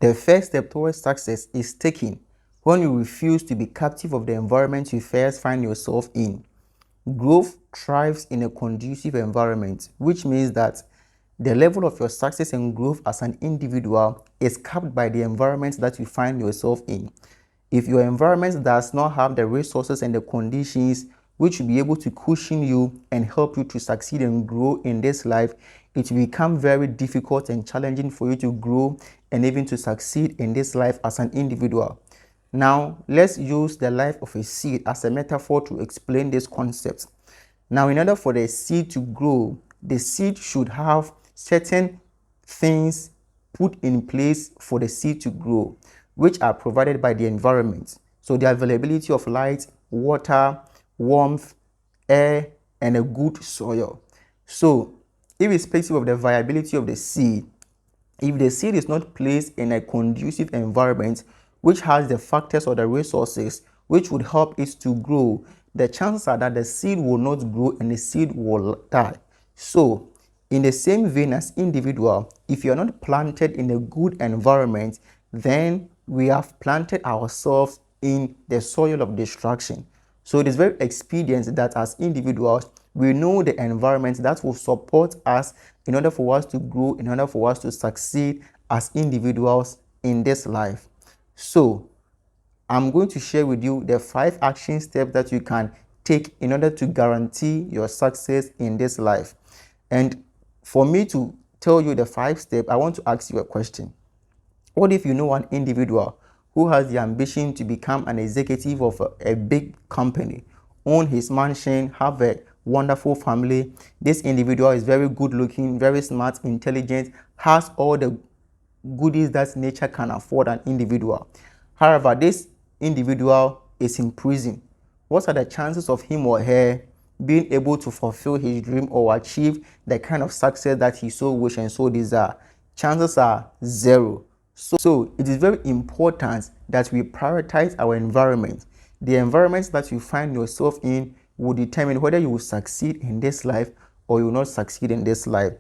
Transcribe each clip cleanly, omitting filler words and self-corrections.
The first step towards success is taken when you refuse to be captive of the environment you first find yourself in. Growth thrives in a conducive environment, which means that the level of your success and growth as an individual is capped by the environment that you find yourself in. If your environment does not have the resources and the conditions which will be able to cushion you and help you to succeed and grow in this life, it will become very difficult and challenging for you to grow and even to succeed in this life as an individual. Now, let's use the life of a seed as a metaphor to explain this concept. Now, in order for the seed to grow, the seed should have certain things put in place for the seed to grow, which are provided by the environment. So the availability of light, water, warmth, air, and a good soil. So irrespective of the viability of the seed, if the seed is not placed in a conducive environment which has the factors or the resources which would help it to grow, the chances are that the seed will not grow and the seed will die. So in the same vein as individual, if you're not planted in a good environment, then we have planted ourselves in the soil of destruction. So it is very expedient that as individuals, we know the environment that will support us in order for us to grow, in order for us to succeed as individuals in this life. So I'm going to share with you the 5 action steps that you can take in order to guarantee your success in this life. And for me to tell you the 5 steps, I want to ask you a question. What if you know an individual who has the ambition to become an executive of a big company, own his mansion, have a wonderful family? This individual is very good looking, very smart, intelligent, has all the goodies that nature can afford an individual. However, this individual is in prison. What are the chances of him or her being able to fulfill his dream or achieve the kind of success that he so wish and so desire? Chances are 0. So it is very important that we prioritize our environment. The environment that you find yourself in will determine whether you will succeed in this life or you will not succeed in this life.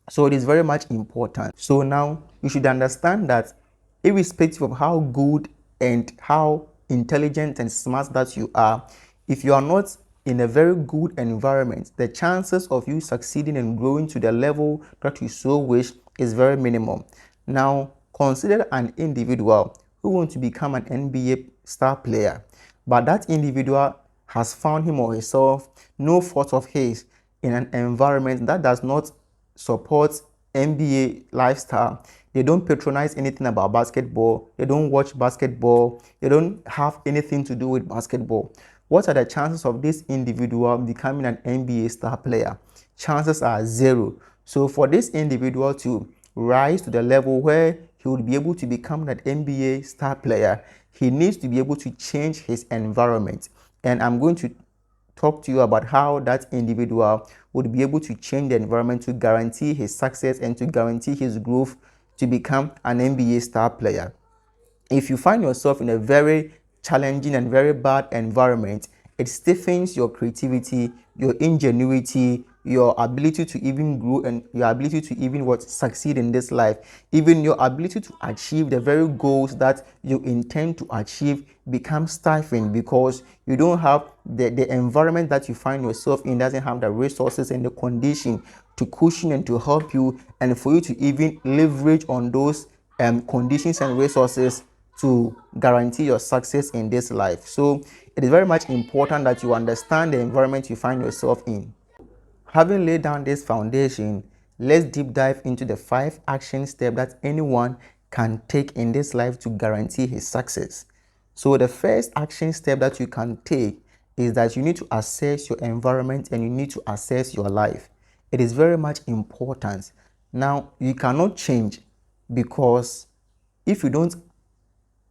So it is very much important. So now you should understand that irrespective of how good and how intelligent and smart that you are, if you are not in a very good environment, the chances of you succeeding and growing to the level that you so wish is very minimum. Now, consider an individual who wants to become an NBA star player, but that individual has found him or herself, no fault of his, in an environment that does not support NBA lifestyle. They don't patronize anything about basketball. They don't watch basketball. They don't have anything to do with basketball. What are the chances of this individual becoming an NBA star player? Chances are 0. So for this individual to rise to the level where he would be able to become an NBA star player, he needs to be able to change his environment. And I'm going to talk to you about how that individual would be able to change the environment to guarantee his success and to guarantee his growth to become an NBA star player. If you find yourself in a very challenging and very bad environment, it stiffens your creativity, your ingenuity, your ability to even grow and your ability to even succeed in this life. Even your ability to achieve the very goals that you intend to achieve becomes stifling because you don't have the environment that you find yourself in doesn't have the resources and the condition to cushion and to help you and for you to even leverage on those conditions and resources to guarantee your success in this life. So it is very much important that you understand the environment you find yourself in. Having laid down this foundation, let's deep dive into the 5 action steps that anyone can take in this life to guarantee his success. So the first action step that you can take is that you need to assess your environment and you need to assess your life. It is very much important. Now, you cannot change because if you don't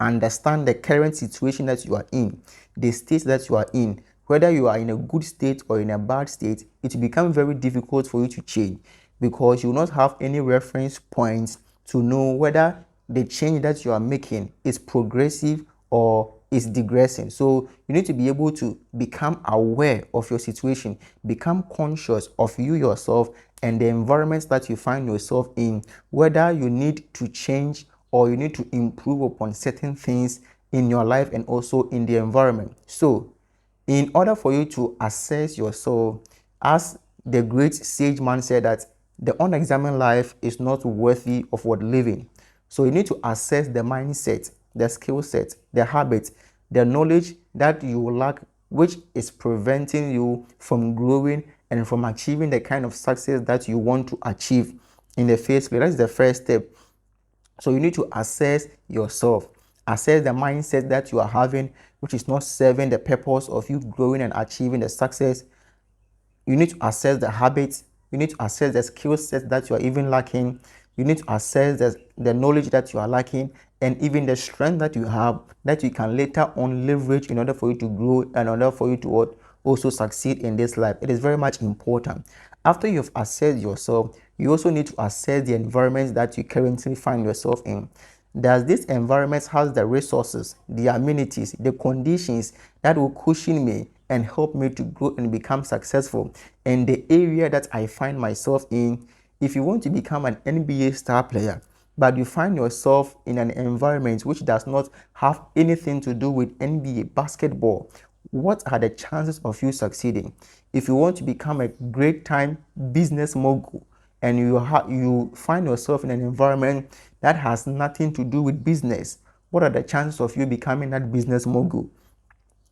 understand the current situation that you are in, the state that you are in, whether you are in a good state or in a bad state, it will become very difficult for you to change because you will not have any reference points to know whether the change that you are making is progressive or is digressing. So you need to be able to become aware of your situation, become conscious of you yourself and the environment that you find yourself in, whether you need to change or you need to improve upon certain things in your life and also in the environment. So in order for you to assess yourself, as the great sage man said, that the unexamined life is not worthy of what living. So you need to assess the mindset, the skill set, the habit, the knowledge that you lack, which is preventing you from growing and from achieving the kind of success that you want to achieve in the first place. That's the first step. So you need to assess yourself, assess the mindset that you are having, which is not serving the purpose of you growing and achieving the success. You need to assess the habits. You need to assess the skill set that you are even lacking. You need to assess the knowledge that you are lacking, and even the strength that you have that you can later on leverage in order for you to grow and in order for you to also succeed in this life. It is very much important. After you've assessed yourself, you also need to assess the environment that you currently find yourself in. Does this environment has the resources, the amenities, the conditions that will cushion me and help me to grow and become successful in the area that I find myself in? If you want to become an NBA star player, but you find yourself in an environment which does not have anything to do with NBA basketball, what are the chances of you succeeding? If you want to become a great time business mogul and you find yourself in an environment that has nothing to do with business, what are the chances of you becoming that business mogul?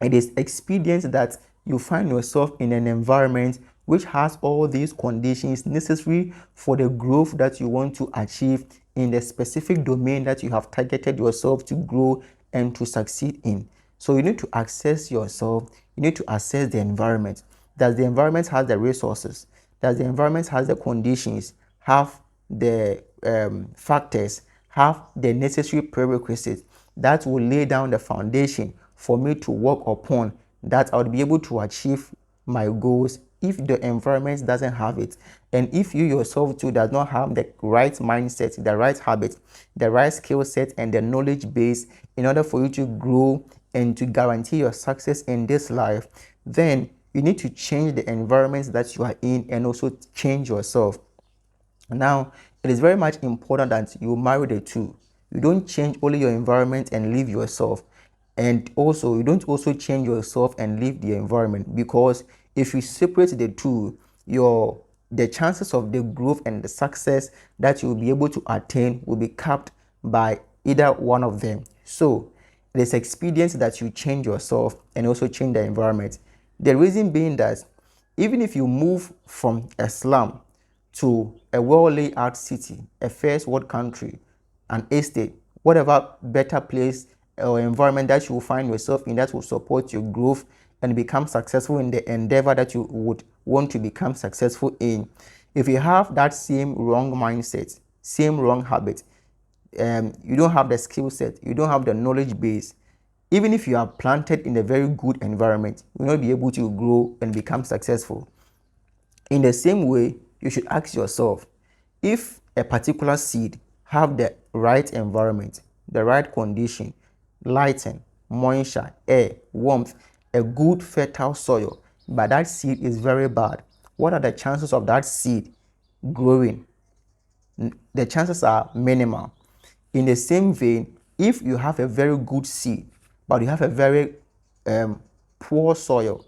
It is expedient that you find yourself in an environment which has all these conditions necessary for the growth that you want to achieve in the specific domain that you have targeted yourself to grow and to succeed in. So you need to assess yourself. You need to assess the environment. Does the environment have the resources? Does the environment have the conditions, have the factors, have the necessary prerequisites that will lay down the foundation for me to work upon, that I would be able to achieve my goals? If the environment doesn't have it, and if you yourself too does not have the right mindset, the right habit, the right skill set, and the knowledge base in order for you to grow and to guarantee your success in this life, then you need to change the environments that you are in and also change yourself. Now, it is very much important that you marry the two. You don't change only your environment and leave yourself. And also, you don't also change yourself and leave the environment, because if you separate the two, the chances of the growth and the success that you will be able to attain will be capped by either one of them. So, it is expedient that you change yourself and also change the environment. The reason being that even if you move from a slum to a well laid out city, a first world country, an estate, whatever better place or environment that you will find yourself in that will support your growth and become successful in the endeavor that you would want to become successful in. If you have that same wrong mindset, same wrong habit, you don't have the skill set, you don't have the knowledge base, even if you are planted in a very good environment, you will not be able to grow and become successful. In the same way, you should ask yourself, if a particular seed have the right environment, the right condition, lighting, moisture, air, warmth, a good fertile soil, but that seed is very bad, what are the chances of that seed growing? The chances are minimal. In the same vein, if you have a very good seed, but you have a very poor soil,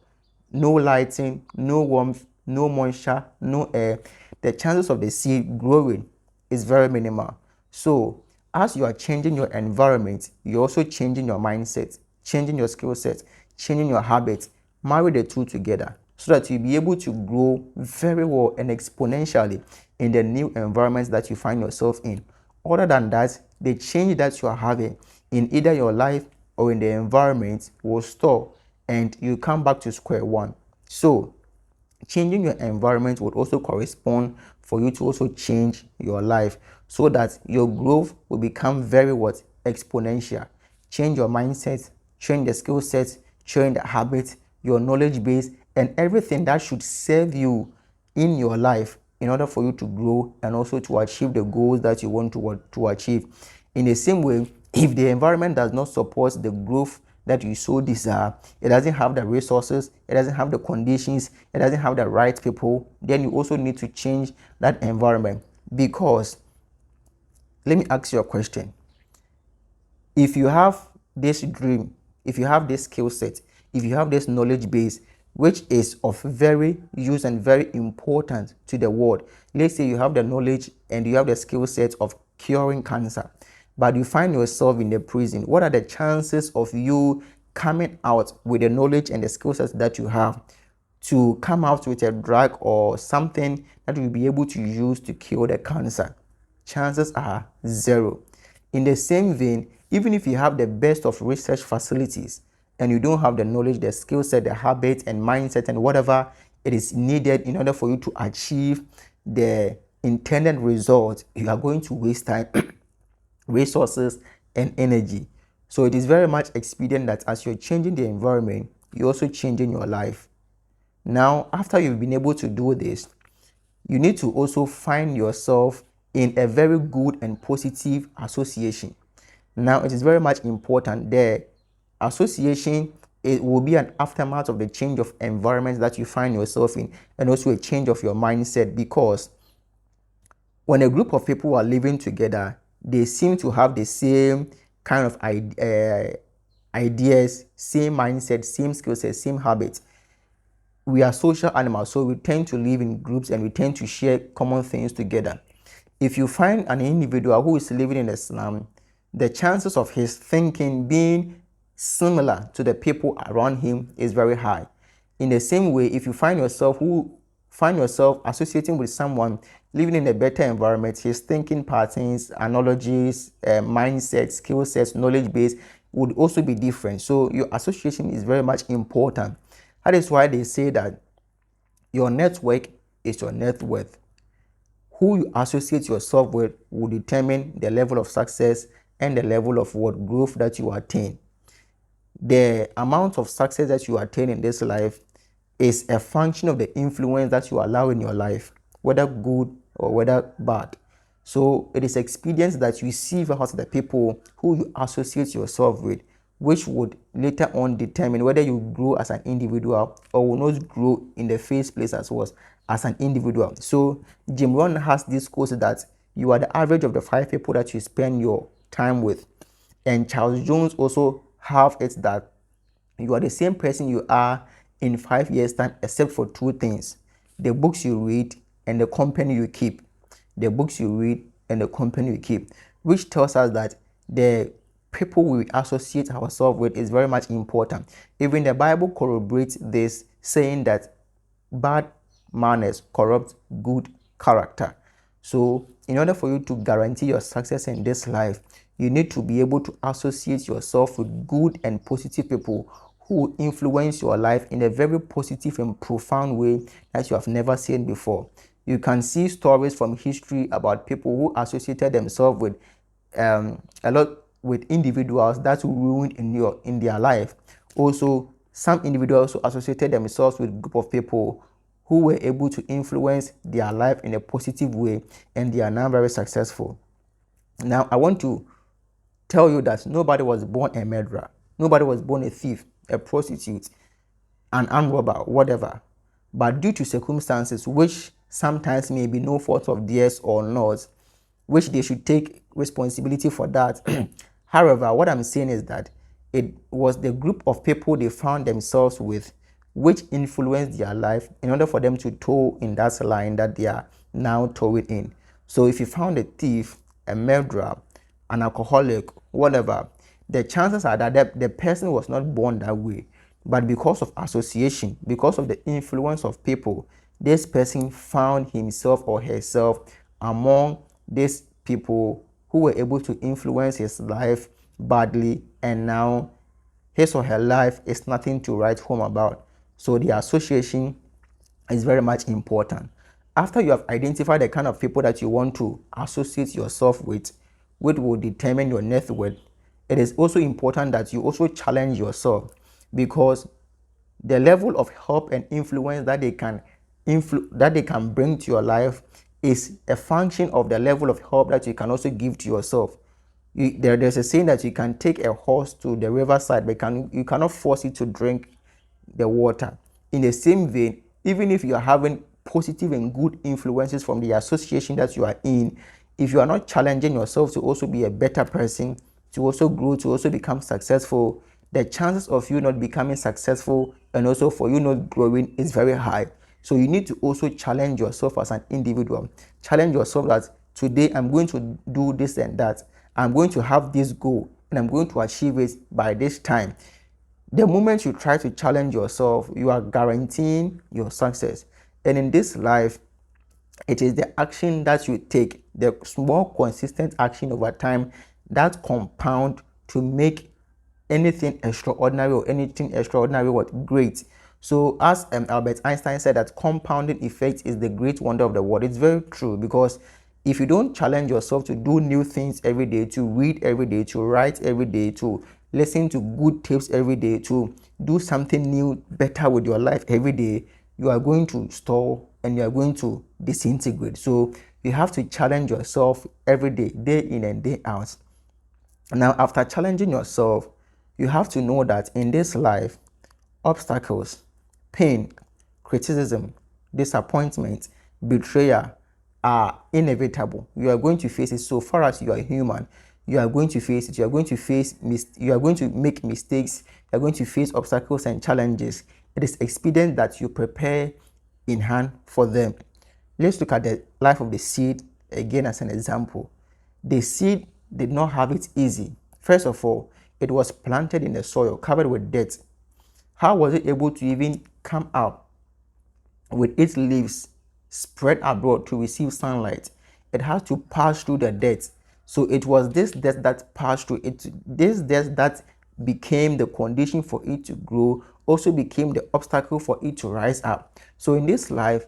no lighting, no warmth, no moisture, no air, the chances of the seed growing is very minimal. So as you are changing your environment, you're also changing your mindset, changing your skill set, changing your habits. Marry the two together so that you'll be able to grow very well and exponentially in the new environments that you find yourself in. Other than that, the change that you are having in either your life or in the environment will stop and you come back to square one. So changing your environment would also correspond for you to also change your life so that your growth will become very exponential. Change your mindset, change the skill set, change the habits, your knowledge base, and everything that should serve you in your life in order for you to grow and also to achieve the goals that you want to achieve. In the same way, if the environment does not support the growth that you so desire, it doesn't have the resources, it doesn't have the conditions, it doesn't have the right people, then you also need to change that environment. Because let me ask you a question. If you have this dream, if you have this skill set, if you have this knowledge base, which is of very use and very important to the world. Let's say you have the knowledge and you have the skill set of curing cancer, but you find yourself in the prison. What are the chances of you coming out with the knowledge and the skill sets that you have to come out with a drug or something that you'll be able to use to cure the cancer? Chances are zero. In the same vein, even if you have the best of research facilities and you don't have the knowledge, the skill set, the habits and mindset and whatever it is needed in order for you to achieve the intended result, you are going to waste time, resources and energy. So it is very much expedient that as you're changing the environment, you're also changing your life. Now, after you've been able to do this, you need to also find yourself in a very good and positive association. Now, it is very much important. The association, it will be an aftermath of the change of environment that you find yourself in, and also a change of your mindset, because when a group of people are living together, they seem to have the same kind of ideas, same mindset, same skill set, same habits. We are social animals, so we tend to live in groups and we tend to share common things together. If you find an individual who is living in a slum, the chances of his thinking being similar to the people around him is very high. In the same way, if you find yourself associating with someone living in a better environment, his thinking patterns, analogies, mindset, skill sets, knowledge base would also be different. So your association is very much important. That is why they say that your network is your net worth. Who you associate yourself with will determine the level of success and the level of what growth that you attain. The amount of success that you attain in this life is a function of the influence that you allow in your life, whether good or whether bad. So it is experience that you see out of the people who you associate yourself with, which would later on determine whether you grow as an individual or will not grow in the first place as an individual. So Jim Rohn has this quote that you are the average of the 5 people that you spend your time with. And Charles Jones also have it that you are the same person you are in 5 years' time, except for 2 things: the books you read and the company you keep. The books you read and the company you keep, which tells us that the people we associate ourselves with is very much important. Even the Bible corroborates this, saying that bad manners corrupt good character. So in order for you to guarantee your success in this life, you need to be able to associate yourself with good and positive people who influence your life in a very positive and profound way that you have never seen before. You can see stories from history about people who associated themselves with a lot with individuals that ruined in their life. Also, some individuals also associated themselves with a group of people who were able to influence their life in a positive way, and they are now very successful. Now, I want to tell you that nobody was born a murderer. Nobody was born a thief, a prostitute, an armed robber, whatever. But due to circumstances which sometimes may be no fault of theirs or not, which they should take responsibility for that. However, what I'm saying is that it was the group of people they found themselves with which influenced their life in order for them to toe in that line that they are now towing in. So if you found a thief, a murderer, an alcoholic, whatever, the chances are that the person was not born that way. But because of association, because of the influence of people, this person found himself or herself among these people who were able to influence his life badly, and now his or her life is nothing to write home about. So the association is very much important. After you have identified the kind of people that you want to associate yourself with, which will determine your net worth, it is also important that you also challenge yourself, because the level of help and influence that they can bring to your life is a function of the level of help that you can also give to yourself. There's a saying that you can take a horse to the riverside, but you cannot force it to drink the water. In the same vein, even if you are having positive and good influences from the association that you are in, if you are not challenging yourself to also be a better person, to also grow, to also become successful, the chances of you not becoming successful and also for you not growing is very high. So you need to also challenge yourself as an individual. Challenge yourself that today I'm going to do this and that. I'm going to have this goal and I'm going to achieve it by this time. The moment you try to challenge yourself, you are guaranteeing your success. And in this life, it is the action that you take, the small consistent action over time that compound to make anything extraordinary or anything extraordinary what great. So as Albert Einstein said that compounding effect is the great wonder of the world. It's very true, because if you don't challenge yourself to do new things every day, to read every day, to write every day, to listen to good tips every day, to do something new better with your life every day, you are going to stall and you are going to disintegrate. So you have to challenge yourself every day in and day out. Now, after challenging yourself, you have to know that in this life, obstacles, pain, criticism, disappointment, betrayal are inevitable. You are going to face it. So far as you are human, you are going to face it. You are going to make mistakes. You are going to face obstacles and challenges. It is expedient that you prepare in hand for them. Let's look at the life of the seed again as an example. The seed did not have it easy. First of all, it was planted in the soil covered with dirt. How was it able to even come out with its leaves spread abroad to receive sunlight? It had to pass through the dirt. So it was this dirt that passed through it. This dirt that became the condition for it to grow, also became the obstacle for it to rise up. So in this life,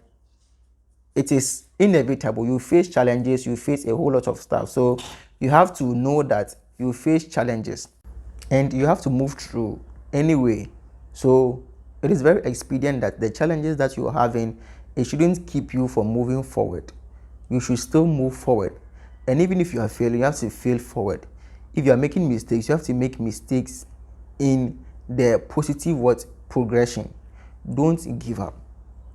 it is inevitable. You face challenges, you face a whole lot of stuff. So you have to know that you face challenges and you have to move through anyway. So it is very expedient that the challenges that you're having, it shouldn't keep you from moving forward. You should still move forward. And even if you are failing, you have to fail forward. If you are making mistakes, you have to make mistakes in the positive progression. Don't give up.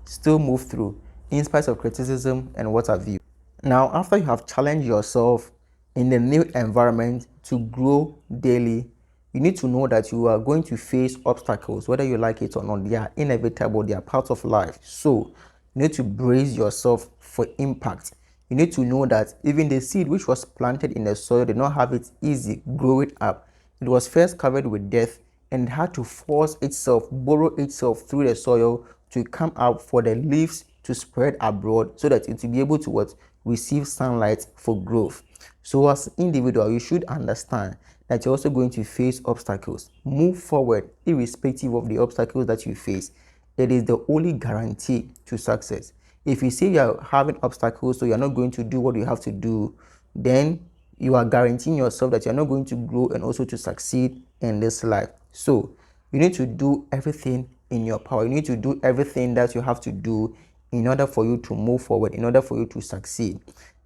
Still move through in spite of criticism and what have you. Now, after you have challenged yourself in the new environment to grow daily, you need to know that you are going to face obstacles, whether you like it or not. They are inevitable, they are part of life. So you need to brace yourself for impact. You need to know that even the seed which was planted in the soil did not have it easy growing up. It was first covered with death and had to force itself, burrow itself through the soil to come out for the leaves to spread abroad so that it will be able to receive sunlight for growth. So as an individual, you should understand that you're also going to face obstacles. Move forward irrespective of the obstacles that you face. It is the only guarantee to success. If you say you're having obstacles, so you're not going to do what you have to do, then you are guaranteeing yourself that you're not going to grow and also to succeed in this life. So you need to do everything in your power. You need to do everything that you have to do in order for you to move forward, in order for you to succeed.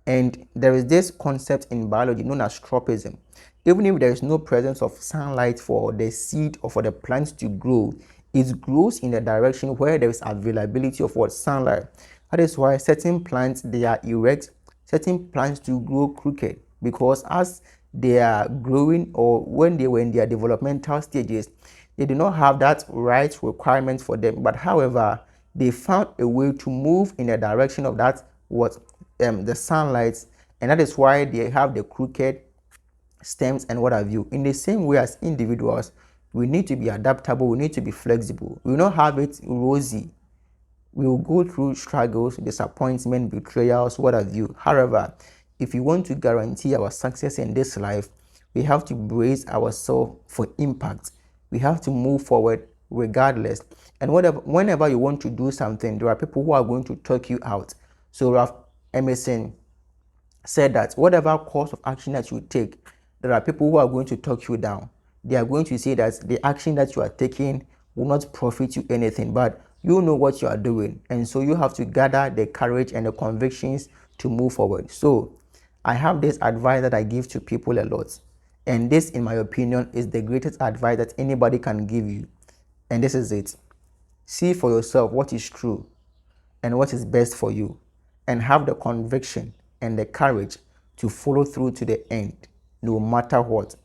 And there is this concept in biology known as tropism. Even if there is no presence of sunlight for the seed or for the plant to grow, it grows in the direction where there is availability of sunlight. That is why certain plants, they are erect, certain plants do grow crooked, because as they are growing or when they were in their developmental stages, they do not have that right requirement for them. But however, they found a way to move in the direction of that the sunlight, and that is why they have the crooked stems and what have you. In the same way, as individuals, we need to be adaptable, we need to be flexible. We will not have it rosy. We will go through struggles, disappointment, betrayals, what have you. However, if we want to guarantee our success in this life, we have to brace ourselves for impact. We have to move forward regardless. And whenever you want to do something, there are people who are going to talk you out. So Ralph Emerson said that whatever course of action that you take, there are people who are going to talk you down. They are going to say that the action that you are taking will not profit you anything, but you know what you are doing. And so you have to gather the courage and the convictions to move forward. So I have this advice that I give to people a lot. And this, in my opinion, is the greatest advice that anybody can give you. And this is it. See for yourself what is true and what is best for you, and have the conviction and the courage to follow through to the end, no matter what.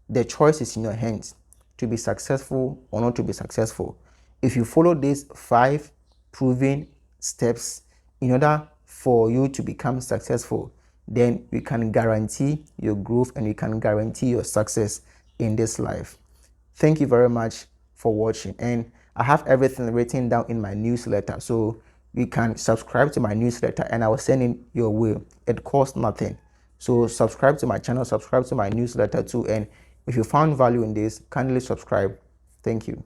the choice is in your hands to be successful or not to be successful. If you follow these 5 proven steps in order for you to become successful, then we can guarantee your growth and we can guarantee your success in this life. Thank you very much for watching, and I have everything written down in my newsletter, so you can subscribe to my newsletter and I will send it your way. It costs nothing. So subscribe to my channel, subscribe to my newsletter too, and if you found value in this, kindly subscribe. Thank you.